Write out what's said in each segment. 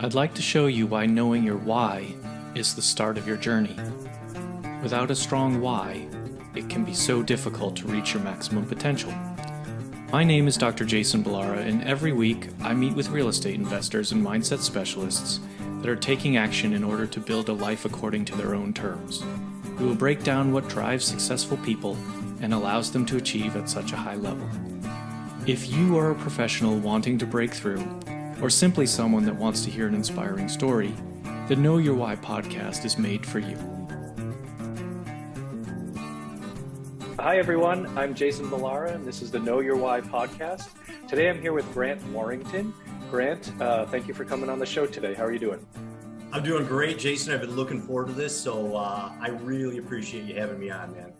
I'd like to show you why knowing your why is the start of your journey. Without a strong why, it can be so difficult to reach your maximum potential. My name is Dr. Jason Balara, and every week I meet with real estate investors and mindset specialists that are taking action in order to build a life according to their own terms. We will break down what drives successful people and allows them to achieve at such a high level. If you are a professional wanting to break through, or simply someone that wants to hear an inspiring story, the Know Your Why podcast is made for you. Hi everyone, I'm Jason Balara, and this is the Know Your Why podcast. Today I'm here with Grant Warrington. Grant, thank you for coming on the show today. How are you doing? I'm doing great, Jason. I've been looking forward to this, so I really appreciate you having me on, man.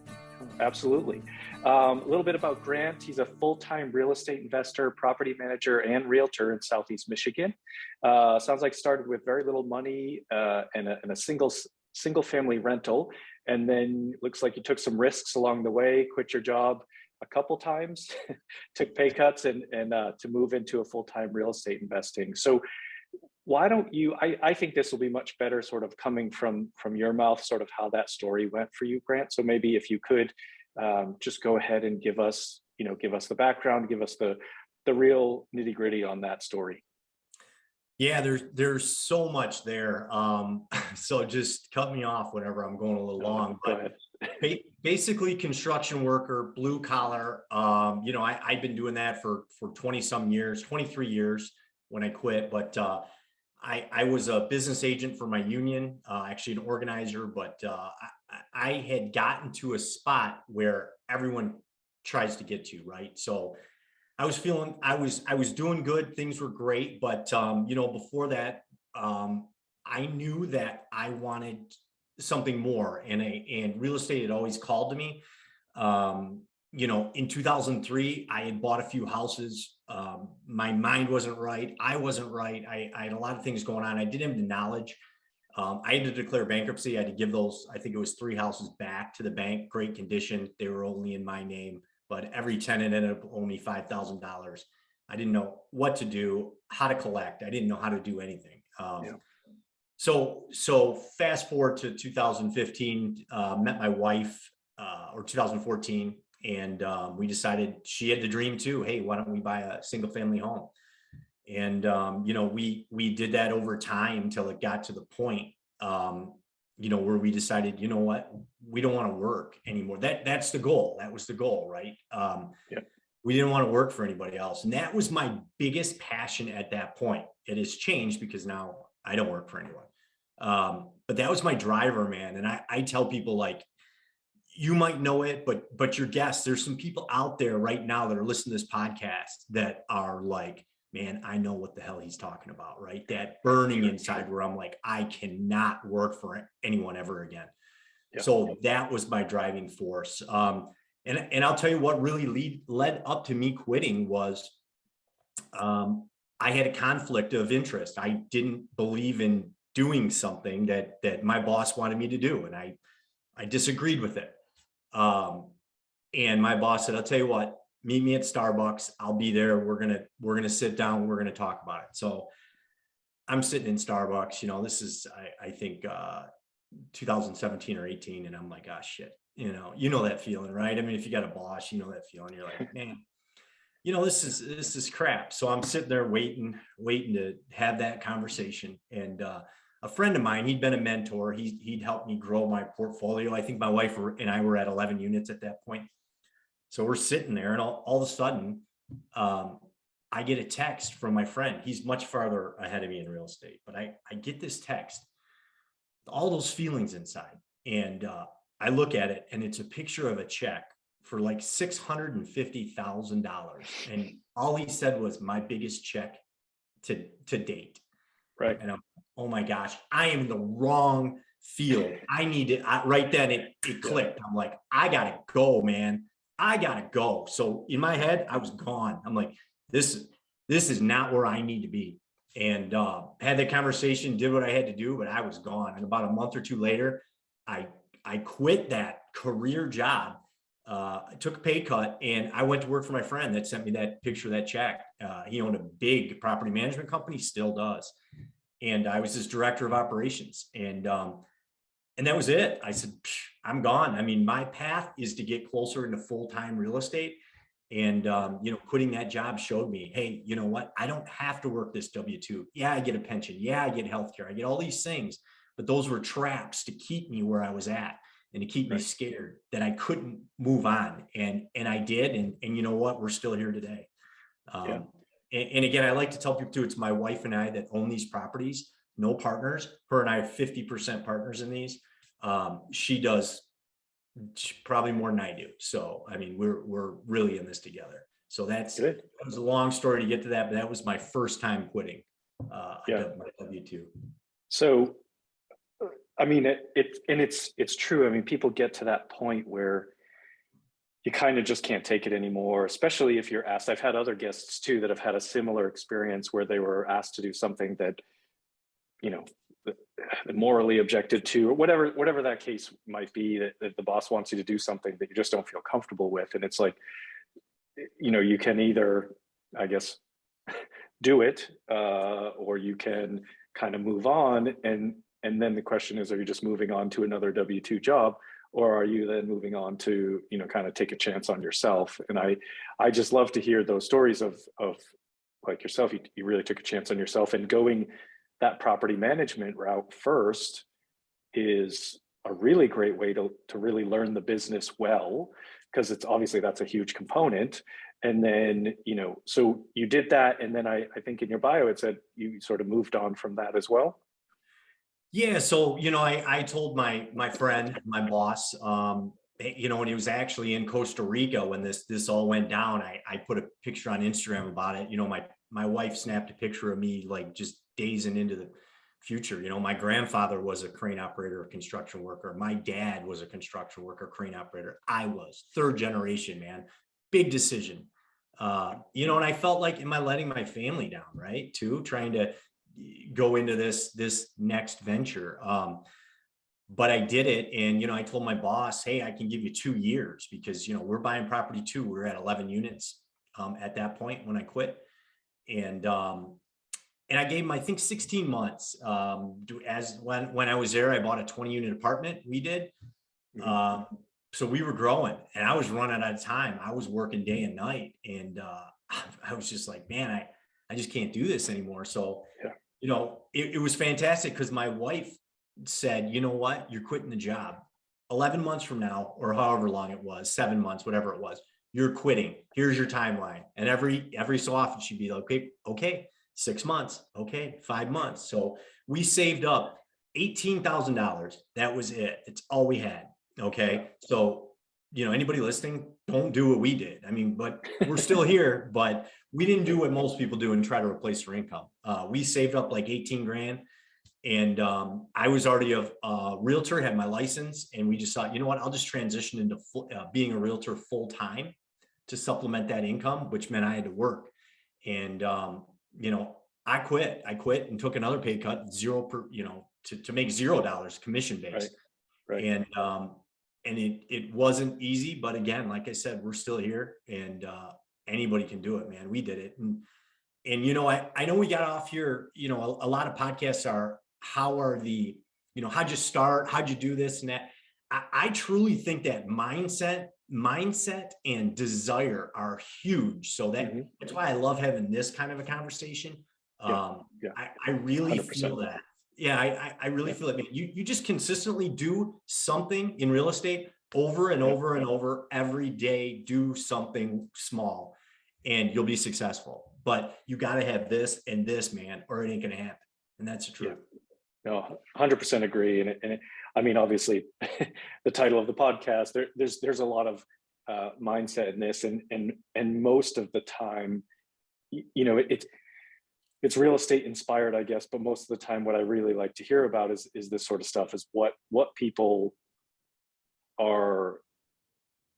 Absolutely. A little bit about Grant. He's a full-time real estate investor, property manager, and realtor in Southeast Michigan. Sounds like started with very little money and a single family rental. And then looks like you took some risks along the way, quit your job a couple times, took pay cuts and to move into a full-time real estate investing. So why don't you, I think this will be much better sort of coming from your mouth, sort of how that story went for you, Grant. So maybe if you could just go ahead and give us the background, give us the real nitty gritty on that story. Yeah, there's so much there. So just cut me off whenever I'm going a little long. But basically, construction worker, blue collar. I've been doing that for 20 some years, 23 years when I quit. But I was a business agent for my union, actually an organizer. But I had gotten to a spot where everyone tries to get to, right? So I was feeling I was doing good. Things were great. But, before that, I knew that I wanted something more, and real estate had always called to me. In 2003, I had bought a few houses. My mind wasn't right. I wasn't right. I had a lot of things going on. I didn't have the knowledge. I had to declare bankruptcy. I had to give those, I think it was 3 houses back to the bank, great condition. They were only in my name, but every tenant ended up owing me $5,000. I didn't know what to do, how to collect. I didn't know how to do anything. So fast forward to 2015, met my wife, or 2014, and we decided she had the dream too. Hey, why don't we buy a single family home? And, we did that over time until it got to the point, where we decided, you know what, we don't want to work anymore. That's the goal. That was the goal, right? We didn't want to work for anybody else. And that was my biggest passion at that point. It has changed because now I don't work for anyone. But that was my driver, man. And I tell people, like, you might know it, but your guests, there's some people out there right now that are listening to this podcast that are like, man, I know what the hell he's talking about, right? That burning inside where I'm like, I cannot work for anyone ever again. Yeah. So that was my driving force. And I'll tell you what really led up to me quitting was I had a conflict of interest. I didn't believe in doing something that my boss wanted me to do. And I disagreed with it. And my boss said, I'll tell you what, meet me at Starbucks. I'll be there. We're going to sit down. We're going to talk about it. So I'm sitting in Starbucks, this is, I think, 2017 or 18. And I'm like, oh shit, you know that feeling, right? I mean, if you got a boss, that feeling, you're like, man, this is crap. So I'm sitting there waiting to have that conversation. And, a friend of mine, he'd been a mentor. He'd helped me grow my portfolio. I think my wife and I were at 11 units at that point. So we're sitting there, and all of a sudden, I get a text from my friend. He's much farther ahead of me in real estate, but I get this text, all those feelings inside. And I look at it, and it's a picture of a check for like $650,000. And all he said was, my biggest check to date. Right. And I'm, oh my gosh, I am in the wrong field. I need it. Right then it clicked. I'm like, I gotta go, man. I gotta go. So in my head, I was gone. I'm like, this is not where I need to be. And had the conversation, did what I had to do, but I was gone. And about a month or two later, I quit that career job. I took a pay cut, and I went to work for my friend that sent me that picture of that check. He owned a big property management company, still does. and I was his director of operations. And that was it. I said, I'm gone. I mean, my path is to get closer into full-time real estate. And, quitting that job showed me, hey, you know what? I don't have to work this W-2. Yeah, I get a pension. Yeah, I get healthcare. I get all these things, but those were traps to keep me where I was at and to keep me Right. scared that I couldn't move on. And I did. And you know what? We're still here today. Yeah. And again, I like to tell people too, it's my wife and I that own these properties, no partners. Her and I are 50% partners in these. She does probably more than I do. So, I mean, we're really in this together. So Good. that was a long story to get to that, but that was my first time quitting Yeah. my W-2. So, I mean, it's true. I mean, people get to that point where you kind of just can't take it anymore, especially if you're asked. I've had other guests too that have had a similar experience where they were asked to do something that, you know, morally objected to, or whatever that case might be, that the boss wants you to do something that you just don't feel comfortable with. And it's like, you can either, I guess, do it, or you can kind of move on. And then the question is, are you just moving on to another W-2 job? Or are you then moving on to, kind of take a chance on yourself? And I just love to hear those stories of like yourself. You really took a chance on yourself, and going that property management route first is a really great way to really learn the business well, because it's obviously that's a huge component. And then, so you did that. And then I think in your bio, it said you sort of moved on from that as well. Yeah. So, I told my friend, my boss, when he was actually in Costa Rica when this all went down, I put a picture on Instagram about it. My wife snapped a picture of me like just dazing into the future. My grandfather was a crane operator, a construction worker. My dad was a construction worker, crane operator. I was third generation, man. Big decision. And I felt like, am I letting my family down, right? Too, trying to go into this next venture. But I did it. And, I told my boss, hey, I can give you 2 years because, we're buying property too. We're at 11 units at that point when I quit. And I gave him, I think, 16 months. When I was there, I bought a 20 unit apartment. We did. So we were growing and I was running out of time. I was working day and night. And I was just like, man, I just can't do this anymore. So, Yeah. it was fantastic because my wife said, you know what, you're quitting the job 11 months from now, or however long it was, 7 months, whatever it was, you're quitting. Here's your timeline. And every so often she'd be like, okay, 6 months. Okay. 5 months. So we saved up $18,000. That was it. It's all we had. Okay. So, anybody listening, don't do what we did. I mean, but we're still here, but we didn't do what most people do and try to replace their income. We saved up like 18 grand. And I was already a realtor, had my license, and we just thought, you know what, I'll just transition into being a realtor full time to supplement that income, which meant I had to work. And I quit and took another pay cut, to make $0 commission based. Right. And it wasn't easy, but again, like I said, we're still here, and anybody can do it, man. We did it. And I know we got off here, a lot of podcasts are, how'd you start? How'd you do this and that? I truly think that mindset and desire are huge. So that's why I love having this kind of a conversation. Yeah. I really 100%. feel that. Yeah, I really feel it, man. You just consistently do something in real estate over and over and over every day. Do something small and you'll be successful. But you got to have this and this, man, or it ain't going to happen. And that's the truth. Yeah. No, 100% agree. I mean, obviously, the title of the podcast, there's a lot of mindset in this, and most of the time, it's real estate inspired, I guess. But most of the time, what I really like to hear about is this sort of stuff, is what people are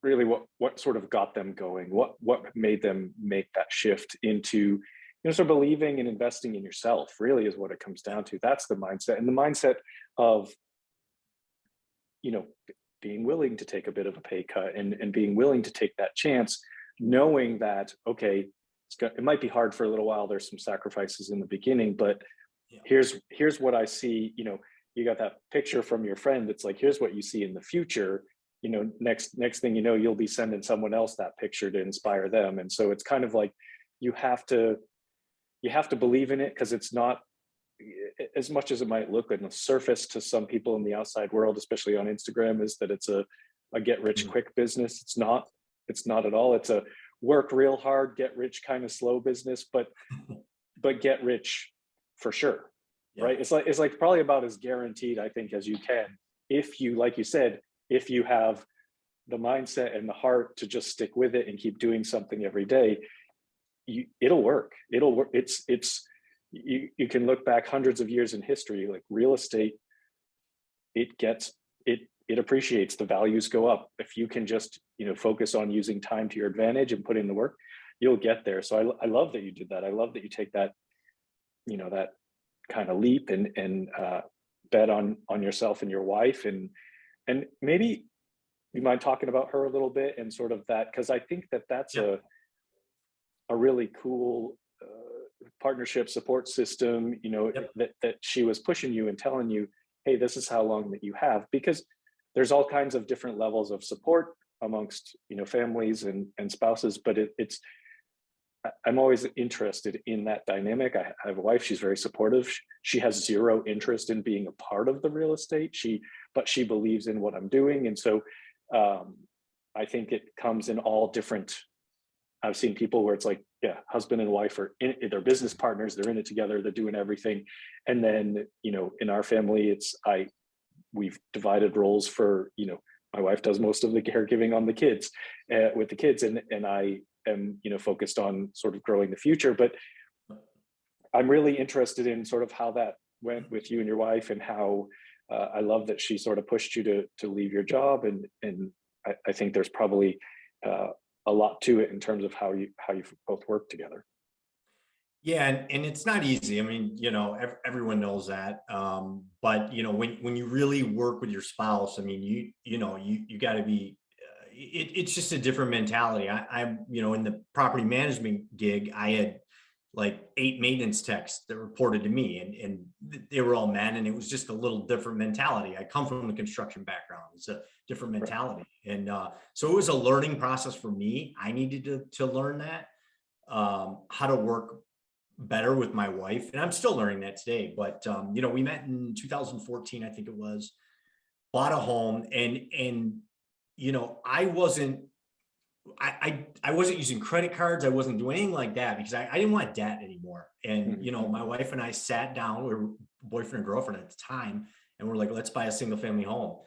really, what sort of got them going, what made them make that shift into, sort of believing and investing in yourself, really is what it comes down to. That's the mindset, and the mindset of, being willing to take a bit of a pay cut and being willing to take that chance, knowing that, okay, it might be hard for a little while. There's some sacrifices in the beginning, but Yeah. here's what I see, you got that picture from your friend. It's like, here's what you see in the future. Next thing you know, you'll be sending someone else that picture to inspire them. And so it's kind of like you have to believe in it, because it's not, as much as it might look on the surface to some people in the outside world, especially on Instagram, is that it's a get rich quick business. It's not at all. It's a work real hard, get rich kind of slow business, but get rich for sure. Yeah. Right. It's like probably about as guaranteed, I think, as you can, if you, like you said, if you have the mindset and the heart to just stick with it and keep doing something every day. It'll work. You can look back hundreds of years in history, like real estate, it appreciates, the values go up. If you can just, focus on using time to your advantage and put in the work, you'll get there. So I love that you did that. I love that you take that, that kind of leap and bet on yourself and your wife. And maybe you mind talking about her a little bit and sort of that, because I think that's Yeah. a really cool partnership support system, Yep. that she was pushing you and telling you, hey, this is how long that you have, because there's all kinds of different levels of support amongst, families and spouses, but I'm always interested in that dynamic. I have a wife, she's very supportive. She has zero interest in being a part of the real estate, but she believes in what I'm doing. And so I think it comes in all different. I've seen people where it's like, yeah, husband and wife are they're business partners, they're in it together, they're doing everything. And then, in our family, we've divided roles for, my wife does most of the caregiving on the kids, with the kids, and I am, focused on sort of growing the future. But I'm really interested in sort of how that went with you and your wife, and how I love that she sort of pushed you to leave your job. And I think there's probably a lot to it in terms of how you both work together. Yeah, and it's not easy. I mean, everyone knows that. But when you really work with your spouse, I mean, you got to be. It's just a different mentality. I'm in the property management gig, I had like 8 maintenance techs that reported to me, and they were all men, and it was just a little different mentality. I come from the construction background. It's a different mentality. Right. And so it was a learning process for me. I needed to learn that, how to work better with my wife. And I'm still learning that today. But, we met in 2014, I think it was, bought a home, and I wasn't using credit cards. I wasn't doing anything like that, because I didn't want debt anymore. And, my wife and I sat down, we were boyfriend and girlfriend at the time, and we're like, let's buy a single family home.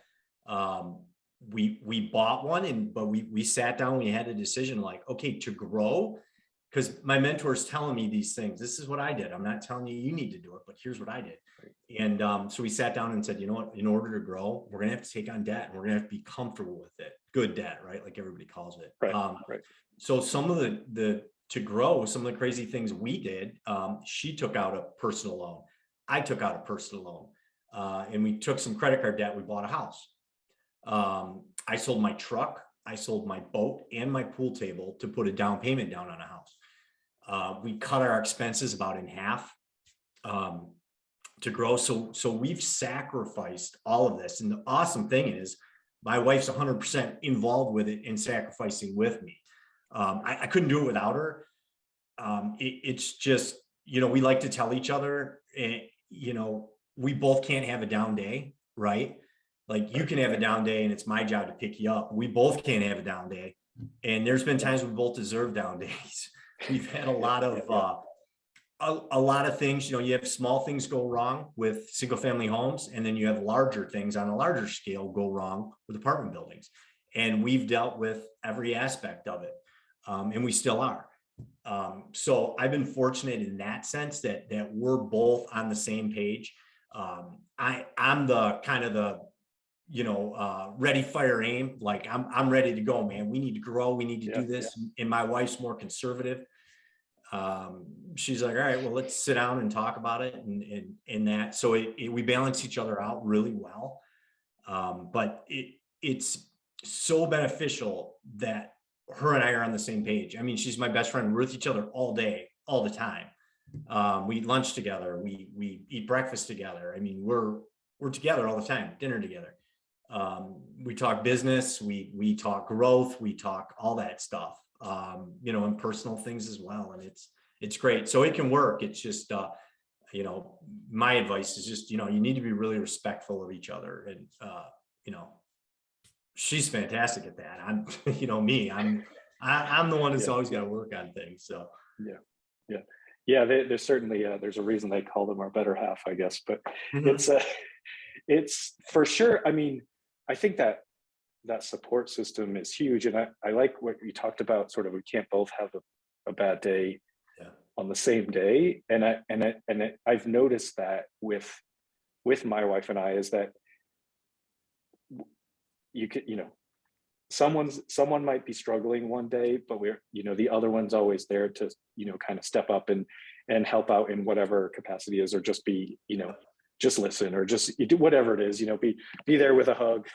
We bought one, but we sat down, we had a decision, like, okay, to grow, because my mentor is telling me these things. This is what I did. I'm not telling you need to do it, but here's what I did. And so we sat down and said, you know what, in order to grow, we're going to have to take on debt, and we're going to have to be comfortable with it. Good debt, right? Like everybody calls it. Right. So some of to grow, some of the crazy things we did, she took out a personal loan. I took out a personal loan, and we took some credit card debt. We bought a house. I sold my truck, I sold my boat and my pool table to put a down payment down on a house. We cut our expenses about in half, to grow. So we've sacrificed all of this. And the awesome thing is, my wife's 100% involved with it and sacrificing with me. I couldn't do it without her. It's just, we like to tell each other, we both can't have a down day, right? Like, you can have a down day and it's my job to pick you up. We both can't have a down day. And there's been times we both deserve down days. We've had a lot of things, you have small things go wrong with single family homes, and then you have larger things on a larger scale go wrong with apartment buildings. And we've dealt with every aspect of it. And we still are. So I've been fortunate in that sense that we're both on the same page. I'm the kind of the, ready, fire, aim. Like, I'm ready to go, man. We need to grow. We need to do this. Yeah. And my wife's more conservative. She's like, all right, well, let's sit down and talk about it. And that, so we balance each other out really well. But it's so beneficial that her and I are on the same page. I mean, she's my best friend. We're with each other all day, all the time. We eat lunch together. We eat breakfast together. I mean, we're together all the time, dinner together. We talk business, we talk growth, we talk all that stuff, you know, and personal things as well. And it's great. So it can work. It's just, you know, my advice is just, you know, you need to be really respectful of each other. And, you know, she's fantastic at that. I'm, you know, I'm the one that's Yeah. always got to work on things. So Yeah. Yeah. Yeah. There's certainly, there's a reason they call them our better half, I guess, but Mhm. it's, it's for sure. I mean, I think that that support system is huge. And I like what you talked about, sort of, we can't both have a bad day Yeah. on the same day. I've noticed that with my wife and I, is that you could, you know, someone might be struggling one day, but we're, you know, the other one's always there to, you know, kind of step up and help out in whatever capacity is, or just be, you know, just listen, or just you do whatever it is, you know, be there with a hug,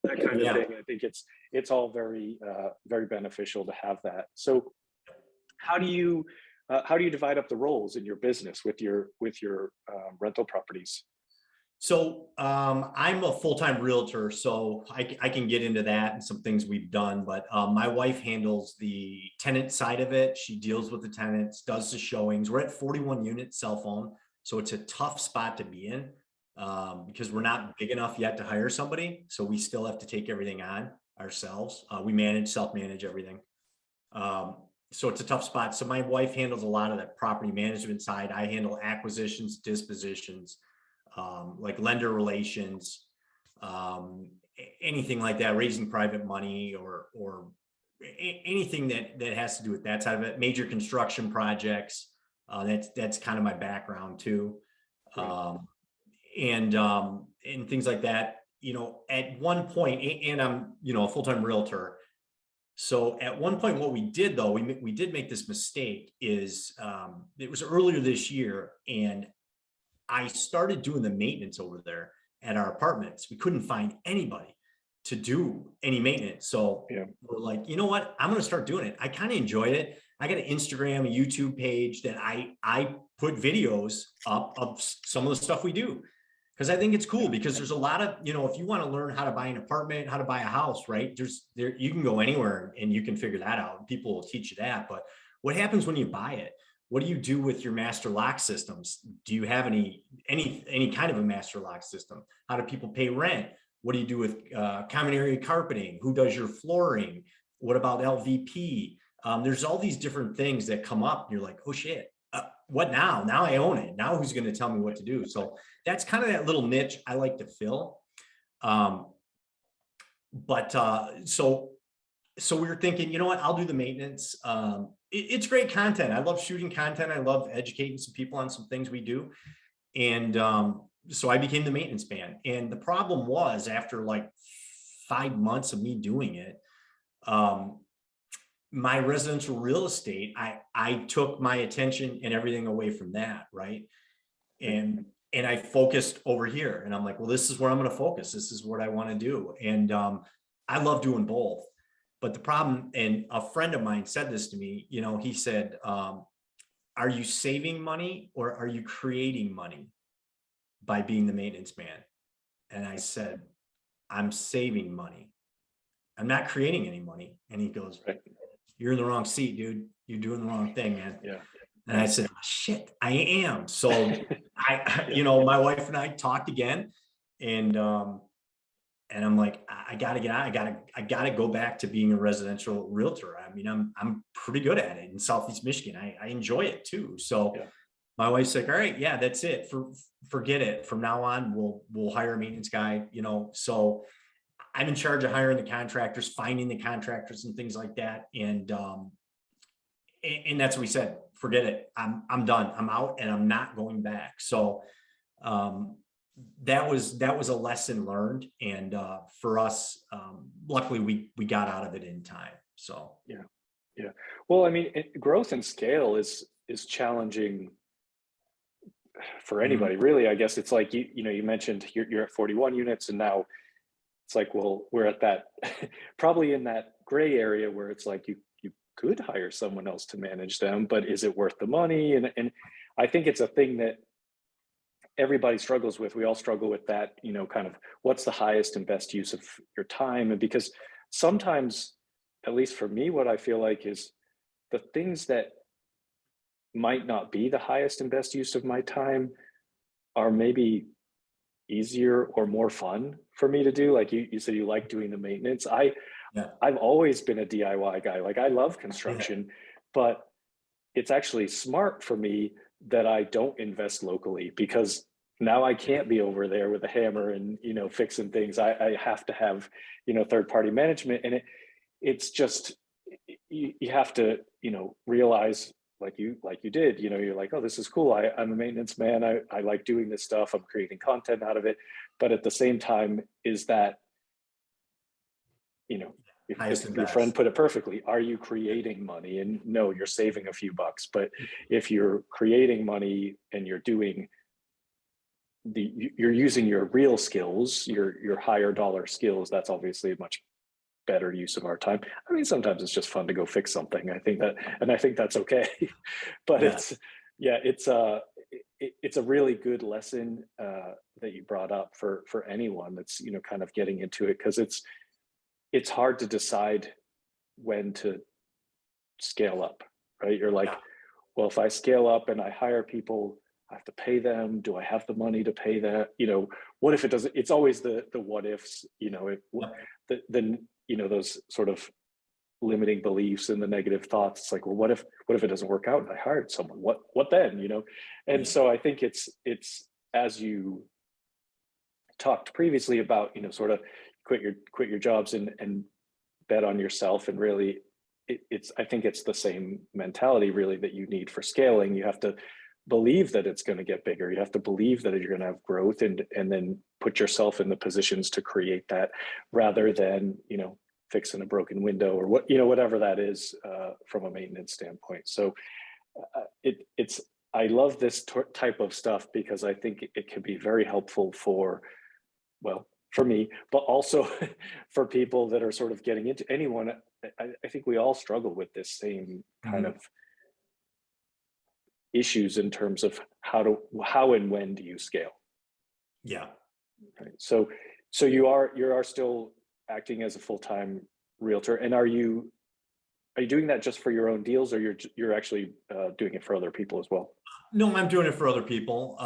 that kind of Yeah. thing. I think it's all very very beneficial to have that. So how do you divide up the roles in your business with your rental properties? So I'm a full-time realtor, so I can get into that and some things we've done, but my wife handles the tenant side of it. She deals with the tenants, does the showings. We're at 41 units cell phone, so it's a tough spot to be in because we're not big enough yet to hire somebody. So we still have to take everything on ourselves. We self-manage everything. Um, so it's a tough spot. So my wife handles a lot of that property management side. I handle acquisitions, dispositions, like lender relations, anything like that, raising private money or anything that has to do with that side of it. Major construction projects. That's kind of my background too, Right. and things like that. You know, at one point, and I'm, you know, a full-time realtor. So at one point, what we did though, we did make this mistake. Is it was earlier this year, and I started doing the maintenance over there at our apartments. We couldn't find anybody to do any maintenance. So Yeah. we're like, you know what? I'm going to start doing it. I kind of enjoyed it. I got an Instagram, a YouTube page that I put videos up of some of the stuff we do. Because I think it's cool, because there's a lot of, you know, if you want to learn how to buy an apartment, how to buy a house, right? There you can go anywhere and you can figure that out. People will teach you that. But what happens when you buy it? What do you do with your master lock systems? Do you have any kind of a master lock system? How do people pay rent? What do you do with common area carpeting? Who does your flooring? What about LVP? There's all these different things that come up. And you're like, oh shit, what now? Now I own it. Now who's going to tell me what to do? So that's kind of that little niche I like to fill. Um, but so we were thinking, you know what, I'll do the maintenance. It's great content. I love shooting content. I love educating some people on some things we do. And so I became the maintenance man. And the problem was, after like 5 months of me doing it, my residential real estate, I took my attention and everything away from that, right? And I focused over here, and I'm like, well, this is where I'm going to focus. This is what I want to do. And I love doing both. But the problem, and a friend of mine said this to me, you know, he said, are you saving money or are you creating money by being the maintenance man? And I said, I'm saving money. I'm not creating any money. And he goes, Right. you're in the wrong seat, dude. You're doing the wrong thing, man. Yeah. And I said, shit, I am. So Yeah. you know, my wife and I talked again, and I'm like, I gotta get out. I gotta go back to being a residential realtor. I mean, I'm pretty good at it in Southeast Michigan. I enjoy it too. So Yeah. my wife's like, all right, yeah, that's it. Forget it. From now on, we'll hire a maintenance guy, you know. So I'm in charge of hiring the contractors, finding the contractors and things like that. And that's what we said, forget it. I'm done. I'm out and I'm not going back. So that was a lesson learned. And for us, luckily we got out of it in time. So Yeah. Yeah. Well, I mean, growth and scale is challenging for mhm. anybody, really. I guess it's like you know, you mentioned you're at 41 units, and now it's like, well, we're at that probably in that gray area where it's like you could hire someone else to manage them, but is it worth the money? And I think it's a thing that everybody struggles with. We all struggle with that, kind of what's the highest and best use of your time. And because sometimes, at least for me, what I feel like is the things that might not be the highest and best use of my time are maybe easier or more fun for me to do. Like you said, you like doing the maintenance. Yeah. I've always been a DIY guy. Like I love Yeah. construction, but it's actually smart for me that I don't invest locally, because now I can't be over there with a hammer and fixing things. I have to have third party management, and it's just you have to realize, like you did, you're like, oh, this is cool. I'm a maintenance man. I like doing this stuff. I'm creating content out of it, but at the same time, is that you know Highest if and your friend best. put it perfectly, are you creating money? And no, you're saving a few bucks. But if you're creating money and you're using your real skills, your higher dollar skills, that's obviously a much better use of our time. I mean, sometimes it's just fun to go fix something. I think that's okay. But Yeah. it's a really good lesson that you brought up for anyone that's kind of getting into it, because it's hard to decide when to scale up, right? You're like, Yeah. well, if I scale up and I hire people, I have to pay them. Do I have the money to pay that? What if it doesn't? It's always the what ifs. Yep. Then those sort of limiting beliefs and the negative thoughts. It's like, well, what if it doesn't work out and I hired someone? What then? And Yeah. so I think it's as you talked previously about, sort of quit your jobs and bet on yourself. And really, I think it's the same mentality really that you need for scaling. You have to believe that it's going to get bigger. You have to believe that you're going to have growth, and then put yourself in the positions to create that, rather than fixing a broken window or whatever that is from a maintenance standpoint. So it's I love this type of stuff, because I think it can be very helpful for me, but also for people that are sort of getting into anyone. I think we all struggle with this same kind Mhm. of issues in terms of how and when do you scale, Yeah. right? So you are still acting as a full-time realtor, and are you doing that just for your own deals, or you're actually doing it for other people as well? No, I'm doing it for other people.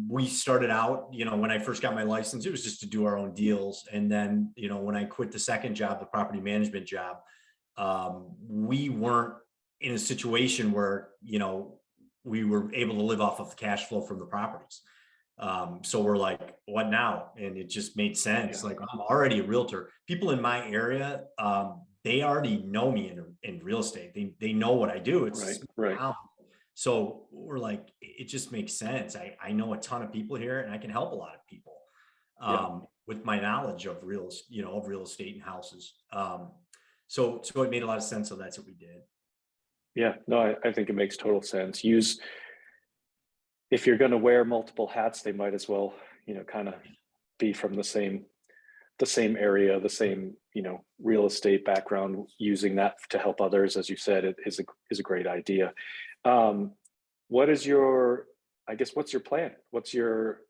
We started out, when I first got my license, it was just to do our own deals. And then, when I quit the second job, the property management job, we weren't in a situation where, we were able to live off of the cash flow from the properties. So we're like, what now? And it just made sense. Yeah. Like, I'm already a realtor. People in my area, they already know me in real estate. They know what I do. It's a Right, small right. town. So we're like, it just makes sense. I know a ton of people here, and I can help a lot of people Yeah. with my knowledge of of real estate and houses. So it made a lot of sense. So that's what we did. Yeah, no, I think it makes total sense. If you're going to wear multiple hats, they might as well, kind of be from the same area, the same, real estate background. Using that to help others, as you said, it is a great idea. Um, what is your, I guess, what's your plan? What's your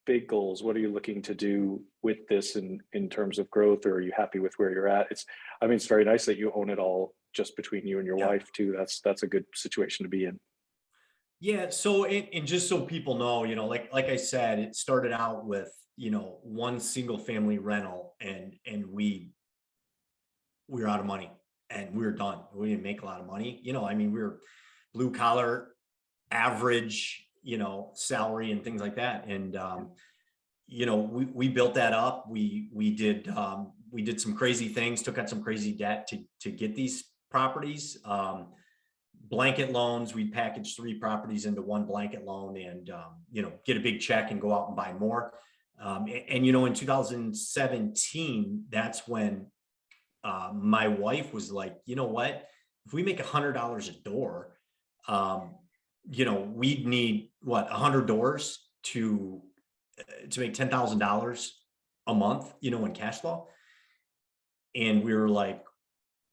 big goals? What are you looking to do with this in terms of growth, or are you happy with where you're at? I mean, it's very nice that you own it all just between you and your Yeah. wife too. That's a good situation to be in. Yeah. So, and just so people know, like I said, it started out with, one single family rental, and we were out of money, and we were done. We didn't make a lot of money. I mean, we were blue collar, average, salary and things like that. And, we built that up. We did some crazy things, took out some crazy debt to get these properties. Blanket loans. We packaged 3 properties into one blanket loan, and, get a big check and go out and buy more. And in 2017, that's when my wife was like, you know what, if we make $100 a door, we'd need 100 doors to make $10,000 a month, in cash flow. And we were like,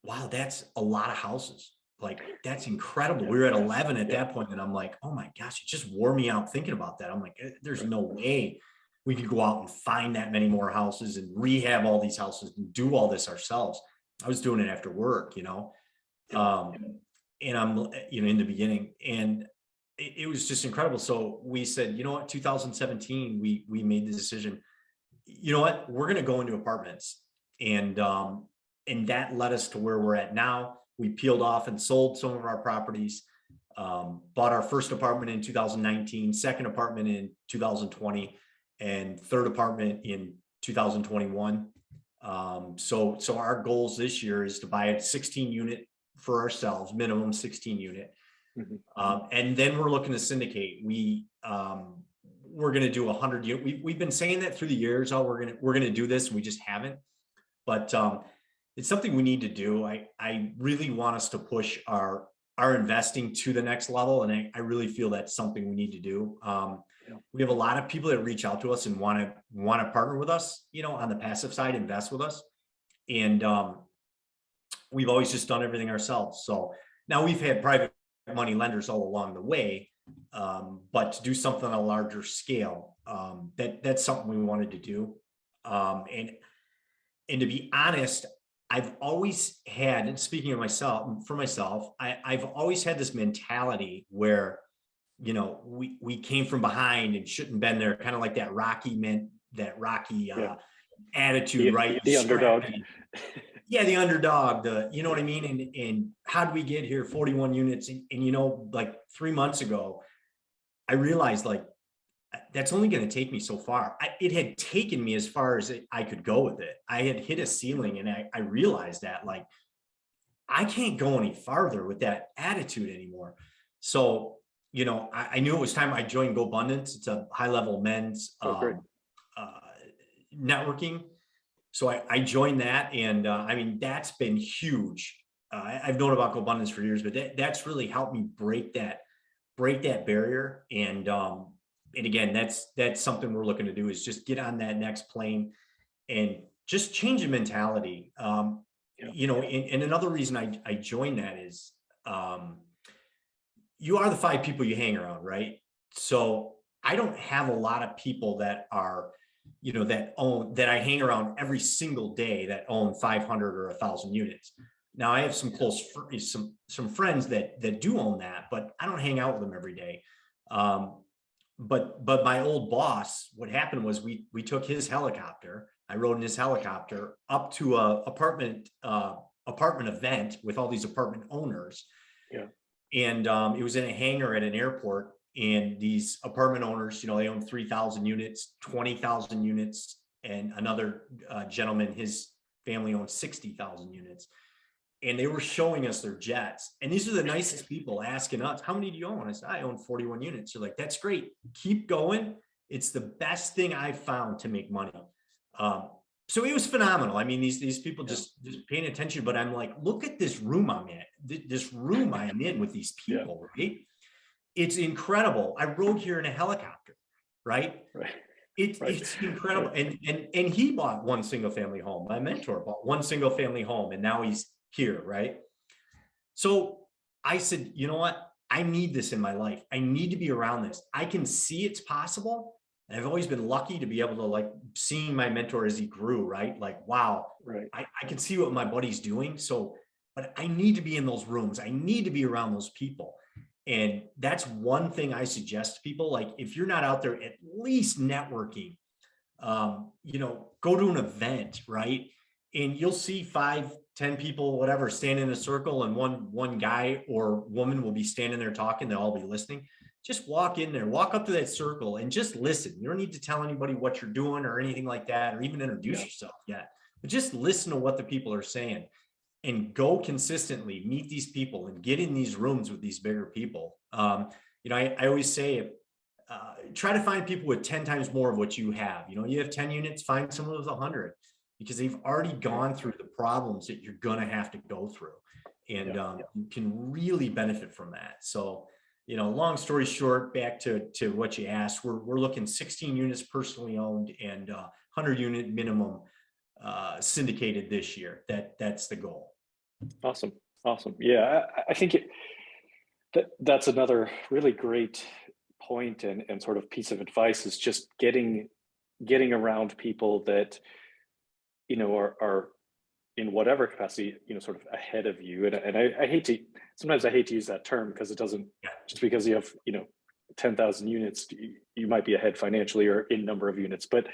wow, that's a lot of houses. like, that's incredible. We were at 11 at that point, and I'm like, oh my gosh, it just wore me out thinking about that. I'm like, there's no way we could go out and find that many more houses and rehab all these houses and do all this ourselves. I was doing it after work, you know, and I'm, you know, in the beginning, and it was just incredible. So we said, you know what, 2017, we made the decision, you know what, we're going to go into apartments, and that led us to where we're at now. We peeled off and sold some of our properties, bought our first apartment in 2019, second apartment in 2020, and third apartment in 2021. So our goals this year is to buy a 16 unit for ourselves, minimum 16 unit. And then we're looking to syndicate. We're going to do 100 unit. We've been saying that through the years. Oh, we're going to do this. And we just haven't, but it's something we need to do. I really want us to push our investing to the next level. And I really feel that's something we need to do. We have a lot of people that reach out to us and want to partner with us, you know, on the passive side, invest with us. And we've always just done everything ourselves. So now we've had private money lenders all along the way. But to do something on a larger scale, that's something we wanted to do. And to be honest, I've always had, and speaking of myself, for myself, I've always had this mentality where, you know, we came from behind and shouldn't have been there, kind of like that Rocky attitude, right? The underdog. Yeah, the underdog, you know what I mean? And how did we get here? 41 units. And you know, like 3 months ago, I realized, like, that's only going to take me so far. It had taken me as far as I could go with it. I had hit a ceiling, and I realized that, like, I can't go any farther with that attitude anymore. So, you know, I knew it was time I joined GoBundance. It's a high-level men's networking. So I joined that, and I mean, that's been huge. I've known about GoBundance for years, but that's really helped me break that barrier. And again, that's something we're looking to do, is just get on that next plane and just change the mentality. You know, and another reason I joined that is, you are the 5 people you hang around, right? So I don't have a lot of people that are, you know, that I hang around every single day that own 500 or 1,000 units. Now I have some close, some friends that do own that, but I don't hang out with them every day. But my old boss, what happened was we took his helicopter. I rode in his helicopter up to a apartment event with all these apartment owners. Yeah. And it was in a hangar at an airport. And these apartment owners, you know, they own 3,000 units, 20,000 units, and another gentleman, his family owns 60,000 units. And they were showing us their jets. And these are the nicest people asking us, how many do you own? I said, I own 41 units. They're like, that's great. Keep going. It's the best thing I've found to make money. So it was phenomenal. I mean, these people just paying attention, but I'm like, look at this room I'm in, this room I am in with these people, right? It's incredible. I rode here in a helicopter, right? It's incredible. And he bought one single family home. My mentor bought one single family home, and now he's here, right? So I said, you know what? I need this in my life. I need to be around this. I can see it's possible. And I've always been lucky to be able to, like, seeing my mentor as he grew, right? Like, wow, I can see what my buddy's doing. So, but I need to be in those rooms. I need to be around those people. And that's one thing I suggest to people. Like, if you're not out there, at least networking, you know, go to an event, right? And you'll see 5, 10 people, whatever, stand in a circle, and one guy or woman will be standing there talking. They'll all be listening. Just walk in there, walk up to that circle, and just listen. You don't need to tell anybody what you're doing or anything like that, or even introduce yourself yet, but just listen to what the people are saying. And go consistently, meet these people, and get in these rooms with these bigger people. You know, I always say, try to find people with 10 times more of what you have. You know, you have 10 units, find someone with 100, because they've already gone through the problems that you're going to have to go through. And you can really benefit from that. So, you know, long story short, back to what you asked, we're looking 16 units personally owned and 100 unit minimum syndicated this year. That's the goal. Awesome. Awesome. Yeah, I think that's another really great point and sort of piece of advice is just getting around people that are in whatever capacity sort of ahead of you. And I hate to sometimes I hate to use that term because it doesn't Yeah. just because you have 10,000 units, you might be ahead financially or in number of units, but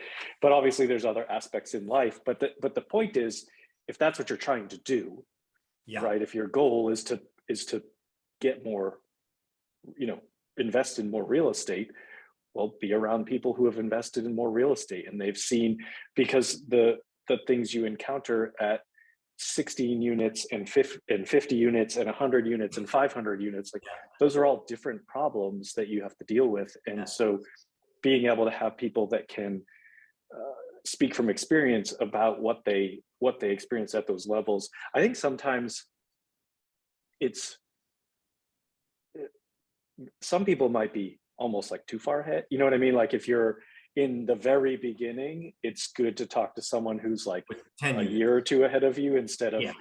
obviously there's other aspects in life. But the point is, if that's what you're trying to do, Yeah. right? If your goal is to get more, invest in more real estate, well, be around people who have invested in more real estate and they've seen, because the things you encounter at 16 units and 50 units and 100 units and 500 units, like Yeah. those are all different problems that you have to deal with. And Yeah. so being able to have people that can speak from experience about what they experience at those levels, I think sometimes it's some people might be almost like too far ahead. You know what I mean? Like if you're in the very beginning, it's good to talk to someone who's like With 10 a units. year or two ahead of you instead of Yeah.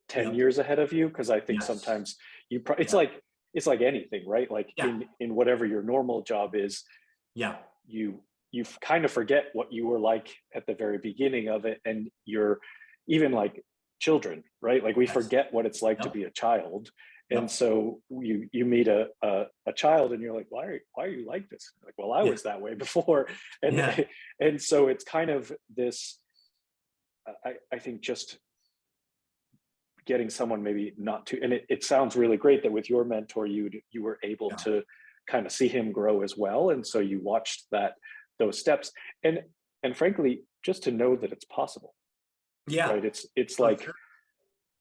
10 Yep. years ahead of you. Cause I think Yes. sometimes it's Yeah. like, it's like anything, right? Like Yeah. in whatever your normal job is, Yeah. you kind of forget what you were like at the very beginning of it. And you're even like children, right? Like we Yes. forget what it's like to Yep. be a child. And Yep. so you meet a child and you're like, why are you like this? Like, well, I Yeah. was that way before. And Yeah. and so it's kind of this, I think just getting someone maybe not to, and it sounds really great that with your mentor, you were able Yeah. to kind of see him grow as well. And so you watched those steps. And frankly, just to know that it's possible, Yeah. right? It's For like sure.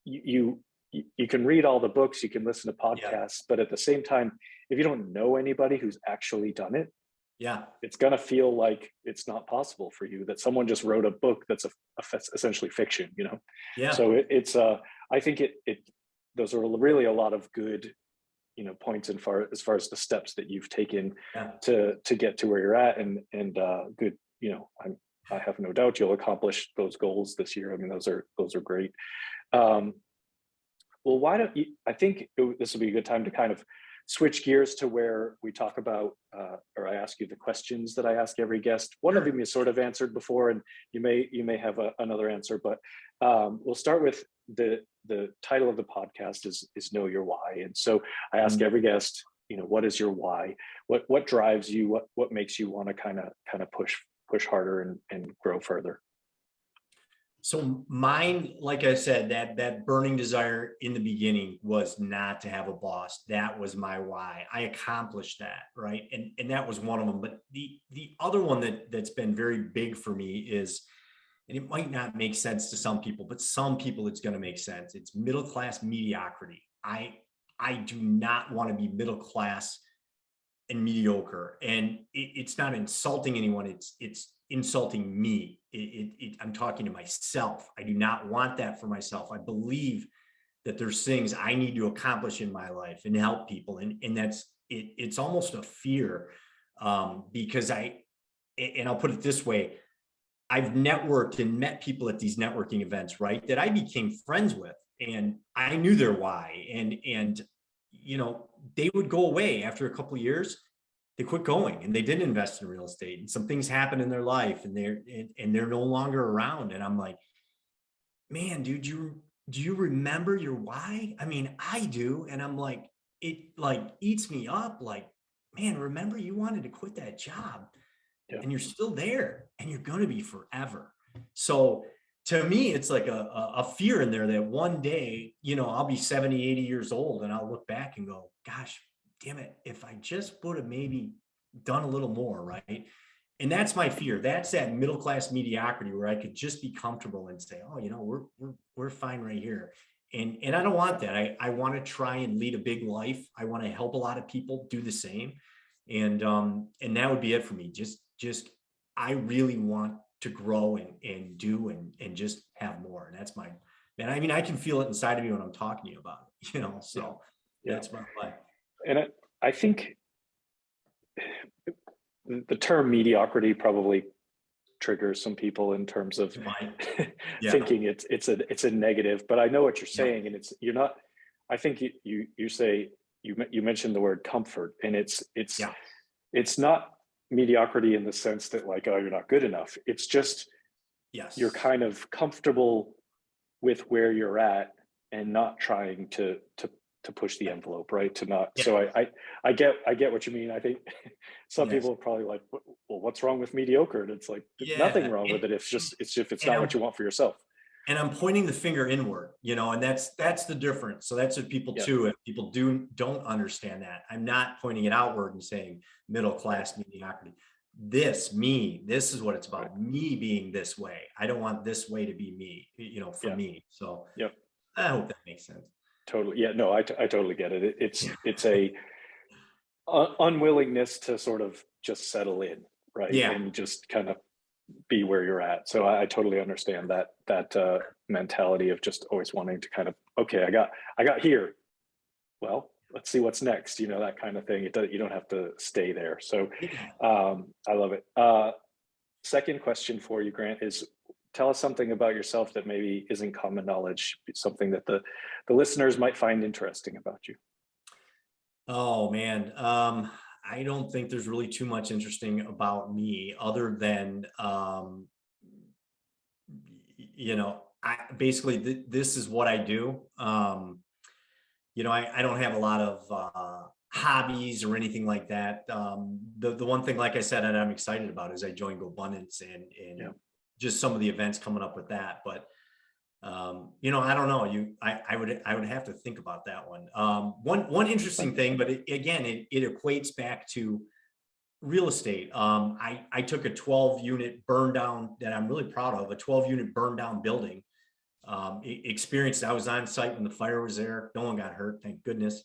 you can read all the books, you can listen to Yeah. podcasts, but at the same time, if you don't know anybody who's actually done it, Yeah. it's going to feel like it's not possible for you, that someone just wrote a book that's essentially fiction, Yeah. so I think it those are really a lot of good points as far as the steps that you've taken Yeah. to get to where you're at, and good, I have no doubt you'll accomplish those goals this year. I mean, those are great. um, well, why don't you? I think this will be a good time to kind of switch gears to where we talk about, or I ask you the questions that I ask every guest. One of Sure. them you sort of answered before, and you may have another answer, but we'll start with the title of the podcast is Know Your Why, and so I ask Mm. every guest, what is your why? What drives you? What makes you want to kind of push harder and grow further? So mine, like I said, that burning desire in the beginning was not to have a boss. That was my why. I accomplished that, right? And that was one of them. But the other one that's been very big for me is, and it might not make sense to some people, but some people it's going to make sense. It's middle class mediocrity. I do not want to be middle class and mediocre. And it's not insulting anyone. It's insulting me. I'm talking to myself. I do not want that for myself. I believe that there's things I need to accomplish in my life and help people. And that's it. It's almost a fear, because and I'll put it this way. I've networked and met people at these networking events, right? That I became friends with, and I knew their why. And they would go away after a couple of years. They quit going and they didn't invest in real estate. And some things happen in their life, and they're no longer around. And I'm like, man, dude, do you remember your why? I mean, I do. And I'm like, it like eats me up. Like, man, remember you wanted to quit that job, Yeah. and you're still there, and you're going to be forever. So to me, it's like a fear in there that one day, I'll be 70, 80 years old, and I'll look back and go, gosh, damn it, if I just would have maybe done a little more, right? And that's my fear. That's that middle class mediocrity where I could just be comfortable and say, oh, we're fine right here. And I don't want that. I want to try and lead a big life. I want to help a lot of people do the same. And that would be it for me. Just I really want to grow and do and just have more. And that's my man. I mean, I can feel it inside of me when I'm talking to you about it, so Yeah. that's my life. And I think the term mediocrity probably triggers some people in terms of Yeah. thinking it's a negative, but I know what you're Yep. saying, and you're not. I think you say you mentioned the word comfort, and Yeah. it's not mediocrity in the sense that like, oh, you're not good enough. It's just you're Yes. kind of comfortable with where you're at and not trying to push the envelope, right? To not. Yeah. So I get what you mean. I think some Yes. people are probably like, well, what's wrong with mediocre? And it's like nothing Yeah. wrong with it. It's if it's And not I'm what you want for yourself. I'm pointing the finger inward, and that's the difference. So that's what people Yeah. too, if people don't understand that. I'm not pointing it outward and saying middle Right. class mediocrity. This is what it's Right. about. Me being this way. I don't want this way to be me, for Yeah. me. So Yep. I hope that makes sense. Totally. Yeah. No, I totally get it. Yeah. It's a unwillingness to sort of just settle in, right, Yeah. and just kind of be where you're at. So I totally understand that mentality of just always wanting to kind of, okay, I got here. Well, let's see what's next. That kind of thing. You don't have to stay there. So Yeah. I love it. Second question for you, Grant, is tell us something about yourself that maybe isn't common knowledge, something that the listeners might find interesting about you. Oh man. I don't think there's really too much interesting about me other than I basically this is what I do. I don't have a lot of hobbies or anything like that. The one thing, like I said, that I'm excited about is I joined GoBundance Yeah. and just some of the events coming up with that. But I don't know. I would have to think about that one. One interesting thing, but again, it equates back to real estate. I took a 12 unit burn down that I'm really proud of, a 12 unit burn down building. Experienced. I was on site when the fire was there. No one got hurt, thank goodness.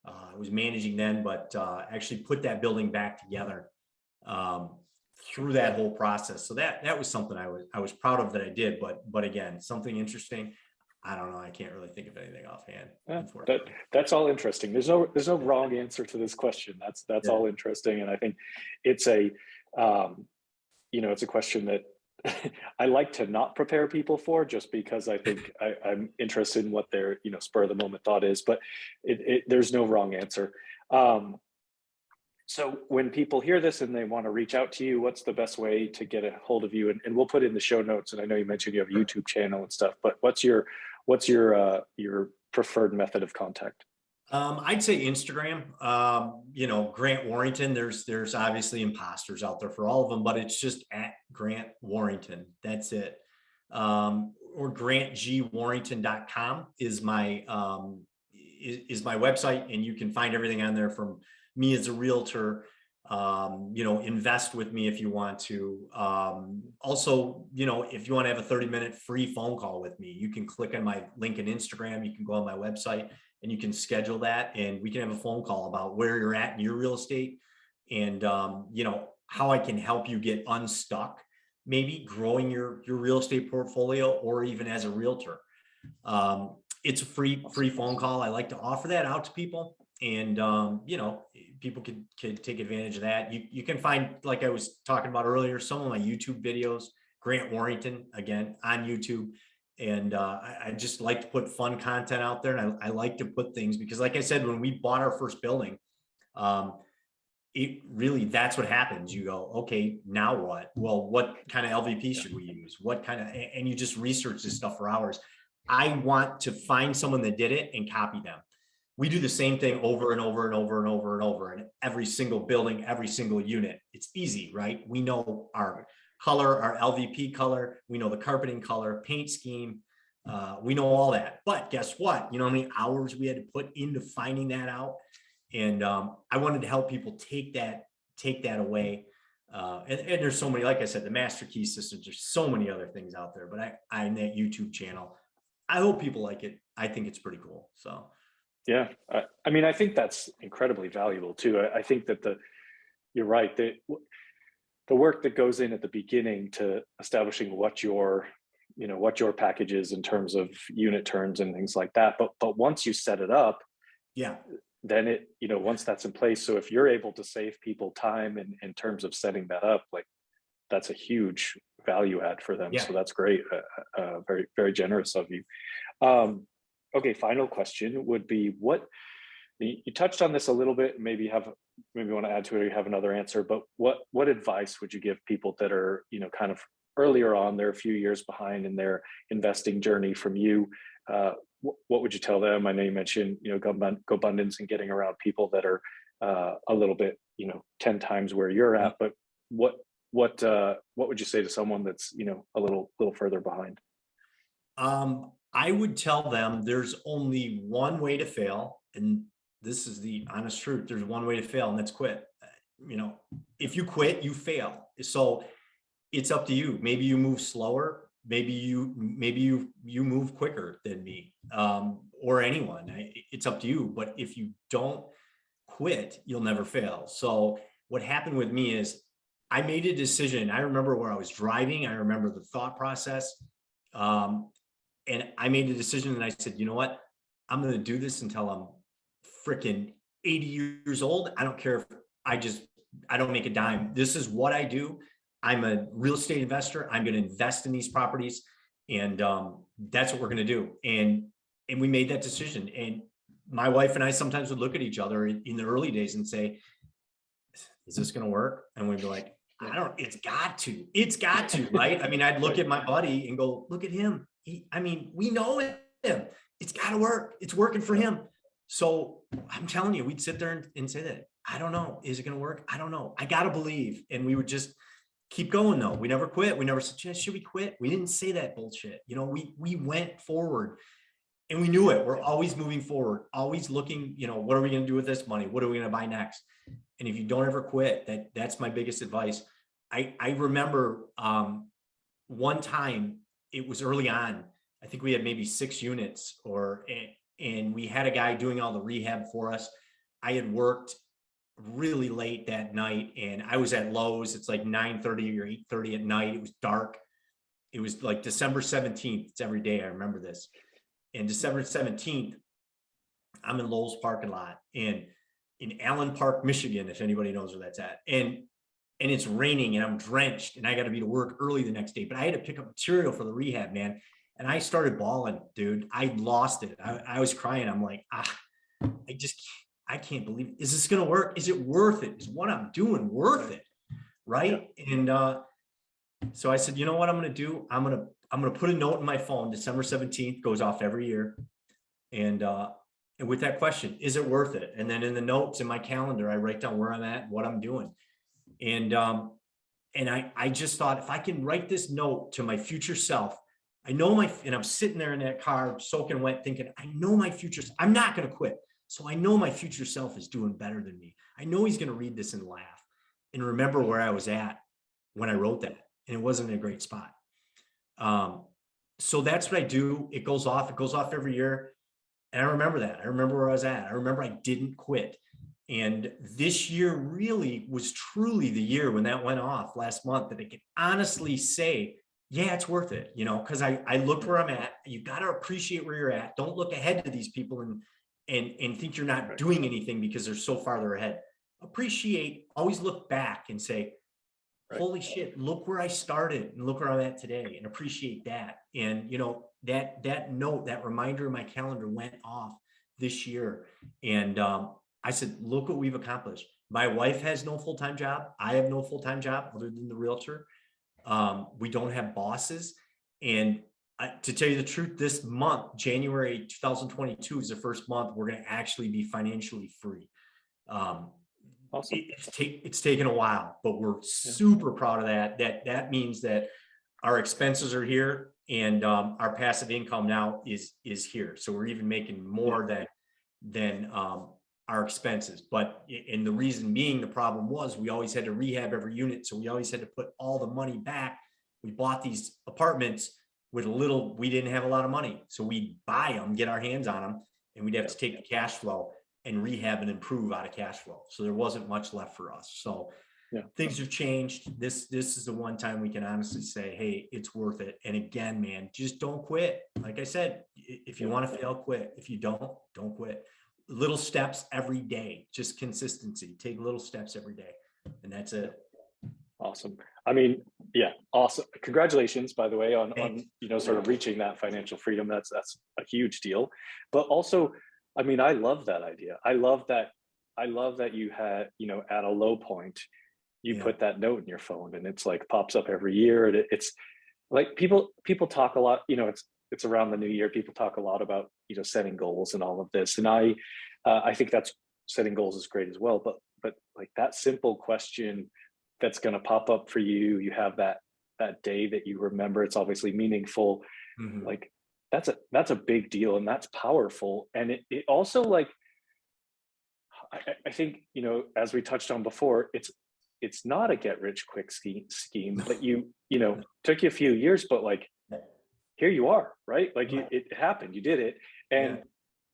I was managing then, but actually put that building back together um, through that whole process. So that was something I was proud of that I did. But again, something interesting. I don't know. I can't really think of anything offhand, Yeah, unfortunately. that's all interesting. There's no wrong answer to this question. That's Yeah. all interesting, and I think it's um, it's a question that I like to not prepare people for, just because I think I'm interested in what their spur of the moment thought is. But there's no wrong answer. Um, so when people hear this and they want to reach out to you, what's the best way to get a hold of you? And we'll put in the show notes. And I know you mentioned you have a YouTube channel and stuff, but what's your preferred method of contact? I'd say Instagram. Grant Warrington. There's obviously imposters out there for all of them, but it's just at Grant Warrington. That's it. Or grantgwarrington.com is my is my website, and you can find everything on there from me as a realtor. Invest with me if you want to. Also, if you want to have a 30-minute free phone call with me, you can click on my link in Instagram. You can go on my website and you can schedule that, and we can have a phone call about where you're at in your real estate and how I can help you get unstuck, maybe growing your real estate portfolio, or even as a realtor. It's a free phone call. I like to offer that out to people, and people could take advantage of that. You can find, like I was talking about earlier, some of my YouTube videos, Grant Warrington, again, on YouTube. And I just like to put fun content out there, and I like to put things, because like I said, when we bought our first building, it really, that's what happens. You go, okay, now what? Well, what kind of LVP should we use? What kind of, and you just research this stuff for hours. I want to find someone that did it and copy them. We do the same thing over and over and over and over and over in every single building, every single unit. It's easy, right? We know our color, our LVP color, we know the carpeting color, paint scheme, we know all that. But guess what? You know how many hours we had to put into finding that out? And I wanted to help people take that away. And there's so many, like I said, the master key systems, there's so many other things out there, but I'm that YouTube channel. I hope people like it. I think it's pretty cool. So Yeah, I mean, I think that's incredibly valuable too. I think that you're right. The work that goes in at the beginning to establishing what your package is in terms of unit turns and things like that. But once you set it up, yeah, then once that's in place. So if you're able to save people time in terms of setting that up, like that's a huge value add for them. yeah. So that's great. Very, very generous of you. Um, Okay, final question would be what you touched on this a little bit, maybe want to add to it or you have another answer, but what advice would you give people that are, kind of earlier on, they're a few years behind in their investing journey from you? What would you tell them? I know you mentioned, go abundance and getting around people that are a little bit, 10 times where you're at, but what would you say to someone that's, a little further behind? I would tell them there's only one way to fail, and this is the honest truth. There's one way to fail, and that's quit. If you quit, you fail. So it's up to you. Maybe you move slower. Maybe you move quicker than me, or anyone. It's up to you. But if you don't quit, you'll never fail. So what happened with me is I made a decision. I remember where I was driving. I remember the thought process. And I made a decision and I said, you know what? I'm going to do this until I'm freaking 80 years old. I don't care if I don't make a dime. This is what I do. I'm a real estate investor. I'm going to invest in these properties. And that's what we're going to do. And we made that decision. And my wife and I sometimes would look at each other in the early days and say, is this going to work? And we'd be like, it's got to, right? I mean, I'd look at my buddy and go, look at him. We know him. It's got to work. It's working for him. So I'm telling you, we'd sit there and say that. I don't know. Is it going to work? I don't know. I got to believe. And we would just keep going though. We never quit. We never said, should we quit? We didn't say that bullshit. We went forward and we knew it. We're always moving forward, always looking, what are we going to do with this money? What are we going to buy next? And if you don't ever quit, that's my biggest advice. I remember one time, it was early on. I think we had maybe 6 units and we had a guy doing all the rehab for us. I had worked really late that night and I was at Lowe's. It's like 9:30 or 8:30 at night. It was dark. It was like December 17th. It's every day. I remember this. And December 17th, I'm in Lowe's parking lot in Allen Park, Michigan, if anybody knows where that's at. And it's raining and I'm drenched and I got to be to work early the next day, but I had to pick up material for the rehab, man. And I started bawling, dude. I lost it. I was crying. I'm like, I can't believe it. Is this going to work? Is it worth it? Is what I'm doing worth it? Right. Yeah. And so I said, you know what I'm going to do? I'm going to put a note in my phone. December 17th goes off every year. And with that question, is it worth it? And then in the notes in my calendar, I write down where I'm at, what I'm doing. And I just thought, if I can write this note to my future self, and I'm sitting there in that car soaking wet thinking, I know my future, I'm not going to quit. So I know my future self is doing better than me. I know he's going to read this and laugh and remember where I was at when I wrote that. And it wasn't a great spot. So that's what I do. It goes off every year. And I remember that. I remember where I was at. I remember I didn't quit. And this year really was truly the year when that went off last month that I can honestly say, yeah, it's worth it, because I looked where I'm at. You got to appreciate where you're at. Don't look ahead to these people and think you're not doing anything because they're so farther ahead. Always look back and say, holy shit, look where I started and look where I'm at today and appreciate that. And, that note, that reminder in my calendar went off this year. And I said, look what we've accomplished. My wife has no full-time job. I have no full-time job other than the realtor. We don't have bosses. And to tell you the truth, this month, January 2022 is the first month we're going to actually be financially free. Awesome. It's taken a while, but we're super proud of that. That means that our expenses are here and our passive income now is here. So we're even making more than our expenses. But and the reason being, the problem was we always had to rehab every unit. So we always had to put all the money back. We bought these apartments with we didn't have a lot of money. So we'd buy them, get our hands on them, and we'd have to take the cash flow and rehab and improve out of cash flow. So there wasn't much left for us. So things have changed. This is the one time we can honestly say, hey, it's worth it. And again, man, just don't quit. Like I said, if you want to fail, quit. If you don't quit. Little steps every day, just consistency. Take little steps every day. And that's it. Awesome. I mean, Yeah, awesome. Congratulations, by the way, Thanks. on sort of reaching that financial freedom. That's a huge deal. But also, I mean, I love that idea. I love that you had, at a low point, you Yeah. put that note in your phone and it's like pops up every year. And it's like people talk a lot, it's around the new year. People talk a lot about, setting goals and all of this. And I think that's setting goals is great as well. But like that simple question that's going to pop up for you, you have that day that you remember, it's obviously meaningful. Mhm. Like that's a big deal and that's powerful. And it also like, I think, as we touched on before, it's not a get rich quick scheme, but No. took you a few years, but like No. here you are, right? Like Right. it happened, you did it. Yeah.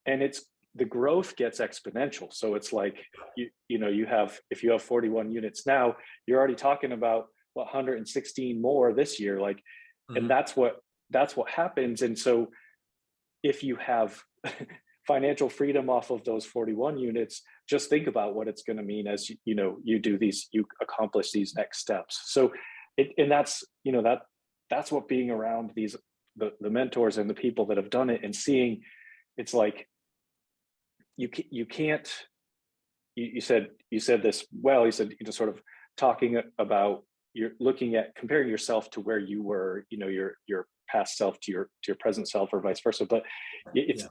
And it's the growth gets exponential. So it's like you have, if you have 41 units now, you're already talking about what 116 more this year. Like, and Mhm. that's what happens. And so if you have financial freedom off of those 41 units, just think about what it's going to mean as you accomplish these next steps. So and that's what being around the mentors and the people that have done it and seeing, it's like you can't, you said this well, you said, sort of talking about, you're looking at comparing yourself to where you were, your past self to your present self or vice versa. But it's Yeah.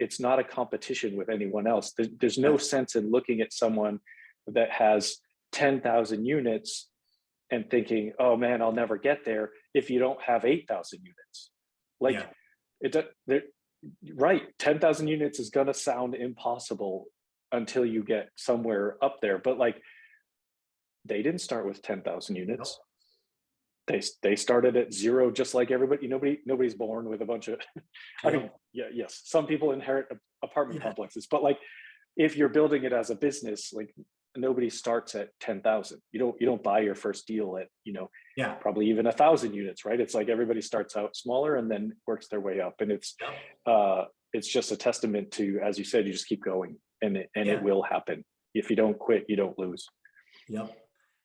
it's not a competition with anyone else. There's no Right. sense in looking at someone that has 10,000 units and thinking, oh man, I'll never get there, if you don't have 8,000 units. Like Yeah. there, right, 10,000 units is going to sound impossible until you get somewhere up there. But like they didn't start with 10,000 Nope. units. They started at zero, just like everybody. Nobody's born with a bunch of I mean, Yep. yeah, yes, some people inherit apartment Yeah. complexes, but like if you're building it as a business, like nobody starts at 10,000. You don't buy your first deal at, Yeah. probably even 1,000 units, right? It's like everybody starts out smaller and then works their way up. And Yep. it's just a testament to, as you said, you just keep going, and it Yeah. will happen. If you don't quit, you don't lose. Yep.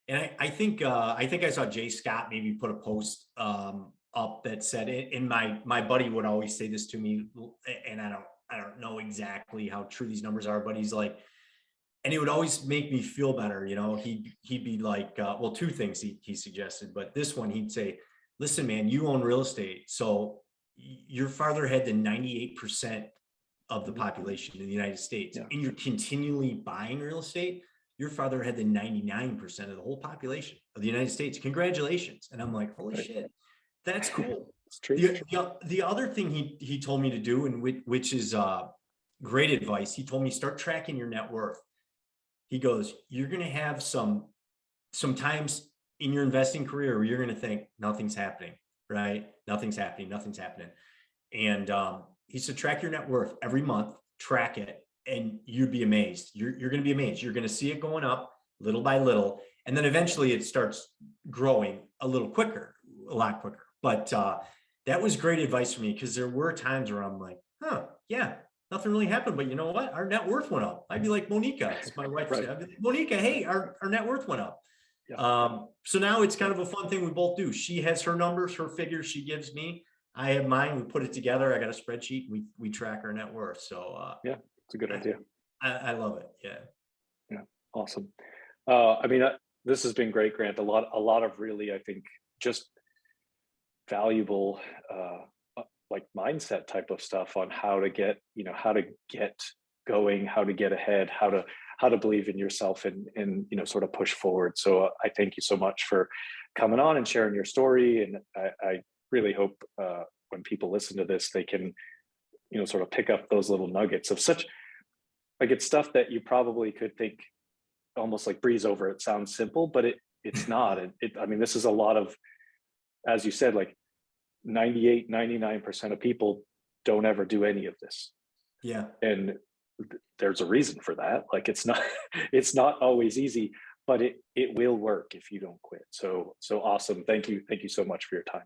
And I think I saw Jay Scott maybe put a post up that said it, and my buddy would always say this to me, and I don't know exactly how true these numbers are, but he's like, and he would always make me feel better. He'd be like, well, two things he suggested, but this one he'd say, listen, man, you own real estate, so you're farther ahead than 98% of the Mhm. population in the United States, Yeah. and you're continually buying real estate, you're farther ahead than 99% of the whole population of the United States. Congratulations. And I'm like, holy Right. shit, that's cool. It's true. The other thing he told me to do, and which is great advice, he told me start tracking your net worth. He goes, you're going to have sometimes in your investing career where you're going to think nothing's happening, right? Nothing's happening. Nothing's happening. And he said, track your net worth every month, track it, and you'd be amazed. You're going to be amazed. You're going to see it going up little by little. And then eventually it starts growing a little quicker, a lot quicker. But that was great advice for me, because there were times where I'm like, yeah, nothing really happened. But you know what? Our net worth went up. I'd be like, Monika, it's my wife. Right. I'd be like, Monika, hey, our net worth went up. Yeah. So now it's kind Yeah. of a fun thing we both do. She has her numbers, her figures she gives me. I have mine. We put it together. I got a spreadsheet. We track our net worth. So Yeah. It's a good I, idea. I love it. Yeah. Yeah. Awesome. I mean, this has been great, Grant. A lot of really, I think, just valuable, like mindset type of stuff on how to get going, how to get ahead, how to believe in yourself, and sort of push forward. So I thank you so much for coming on and sharing your story. And I really hope when people listen to this, they can sort of pick up those little nuggets of such, like, it's stuff that you probably could think almost like breeze over. It sounds simple, but it's not. I mean, this is a lot of, as you said, like 98, 99% of people don't ever do any of this. Yeah. And there's a reason for that. Like it's not it's not always easy, but it will work if you don't quit. So awesome. Thank you so much for your time.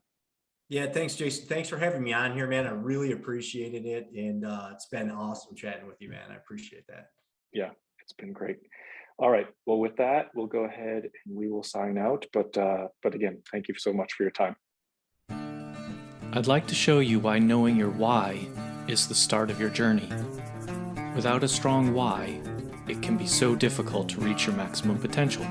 Yeah. Thanks, Jason. Thanks for having me on here, man. I really appreciated it. And it's been awesome chatting with you, man. I appreciate that. Yeah, it's been great. All right. Well, with that, we'll go ahead and we will sign out. But again, thank you so much for your time. I'd like to show you why knowing your why is the start of your journey. Without a strong why, it can be so difficult to reach your maximum potential.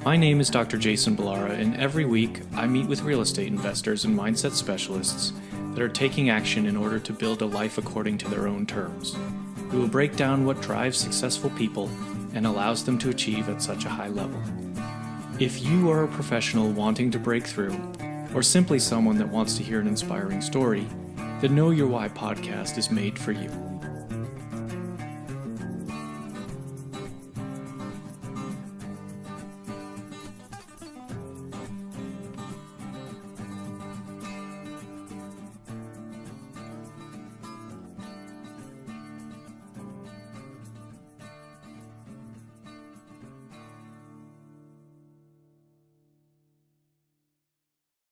My name is Dr. Jason Balara, and every week I meet with real estate investors and mindset specialists that are taking action in order to build a life according to their own terms. We will break down what drives successful people and allows them to achieve at such a high level. If you are a professional wanting to break through, or simply someone that wants to hear an inspiring story, the Know Your Why podcast is made for you.